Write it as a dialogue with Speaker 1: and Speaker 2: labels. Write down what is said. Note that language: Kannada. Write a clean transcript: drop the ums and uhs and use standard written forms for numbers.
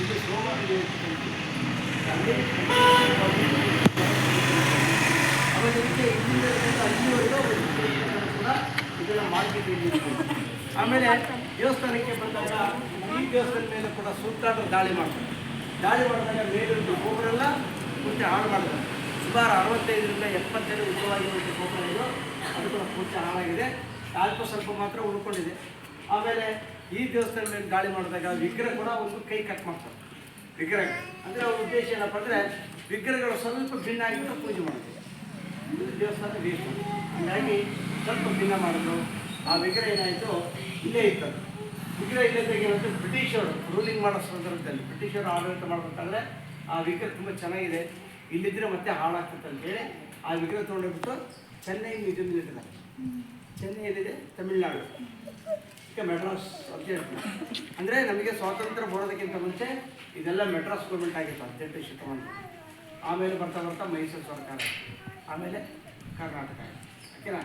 Speaker 1: ಇದು ಸೋಮವಾರ ಆಮೇಲೆ ಇದಕ್ಕೆ ಇಲ್ಲಿಂದ ಅಲ್ಲಿವರೆಗೂ ಕೂಡ ಇದೆಲ್ಲ ಮಾರ್ಕೆಟಿಂಗ್. ಆಮೇಲೆ ದೇವಸ್ಥಾನಕ್ಕೆ ಬಂದಾಗ ಈ ದೇವಸ್ಥಾನದ ಮೇಲೆ ಕೂಡ ಸುತ್ತಾಡಲು ದಾಳಿ ಮಾಡಿದಾಗ ಮೇಲಿಟ್ಟು ಗೋಪುರೆಲ್ಲ ಪೂರ್ತಿ ಹಾಳು ಮಾಡಿದ್ರು. ಸುಮಾರು 65ರಿಂದ 70 ಉದ್ದವಾಗಿರುವಂಥ ಗೋಪುರಗಳು ಅದು ಕೂಡ ಪೂರ್ತಿ ಹಾಳಾಗಿದೆ. ಸ್ವಲ್ಪ ಮಾತ್ರ ಉಳ್ಕೊಂಡಿದೆ. ಆಮೇಲೆ ಈ ದೇವಸ್ಥಾನದ ಮೇಲೆ ದಾಳಿ ಮಾಡಿದಾಗ ವಿಗ್ರಹ ಕೂಡ ಒಂದು ಕೈ ಕಟ್ ಮಾಡ್ತಾರೆ. ವಿಗ್ರಹ ಅಂದರೆ ಅವ್ರ ಉದ್ದೇಶ ಏನಪ್ಪ ಅಂದರೆ ವಿಗ್ರಹಗಳು ಸ್ವಲ್ಪ ಭಿನ್ನ ಆಗಿಬಿಟ್ಟು ಪೂಜೆ ಮಾಡೋದು. ಇದು ದೇವಸ್ಥಾನ ಬೇಕು, ಹಾಗಾಗಿ ಸ್ವಲ್ಪ ಭಿನ್ನ ಮಾಡಿದ್ರು. ಆ ವಿಗ್ರಹ ಏನಾಯಿತು, ಇಲ್ಲೇ ಇರ್ತದೆ. ವಿಗ್ರಹ ಇಲ್ಲದಾಗ ಏನಂದರೆ ಬ್ರಿಟಿಷರು ರೂಲಿಂಗ್ ಮಾಡೋ ಸಂದರ್ಭದಲ್ಲಿ ಬ್ರಿಟಿಷರು ಆಡಳಿತ ಮಾಡಬೇಕಾದ್ರೆ ಆ ವಿಗ್ರಹ ತುಂಬ ಚೆನ್ನಾಗಿದೆ, ಇಲ್ಲಿದ್ದರೆ ಮತ್ತೆ ಹಾಳಾಗ್ತದೆ ಅಂತೇಳಿ ಆ ವಿಗ್ರಹ ತೊಗೊಂಡೋಗ್ಬಿಟ್ಟು ಚೆನ್ನೈ ಮ್ಯೂಸಿಯಮ್ನಲ್ಲಿ ಇಟ್ಟಿದ್ದಾರೆ. ಚೆನ್ನೈಯಲ್ಲಿದೆ, ತಮಿಳುನಾಡು, ಈಗ ಮೆಡ್ರಾಸ್ ಅಂತ ಹೇಳ್ತೀವಿ. ಅಂದರೆ ನಮಗೆ ಸ್ವಾತಂತ್ರ್ಯ ಬರೋದಕ್ಕಿಂತ ಮುಂಚೆ ಇದೆಲ್ಲ ಮೆಡ್ರಾಸ್ ಗೌರ್ಮೆಂಟ್ ಆಗಿತ್ತು 18ನೇ ಶತಮಾನ. ಆಮೇಲೆ ಬರ್ತಾ ಮೈಸೂರು ಸರ್ಕಾರ, ಆಮೇಲೆ ಕರ್ನಾಟಕ. ಓಕೆನಾ?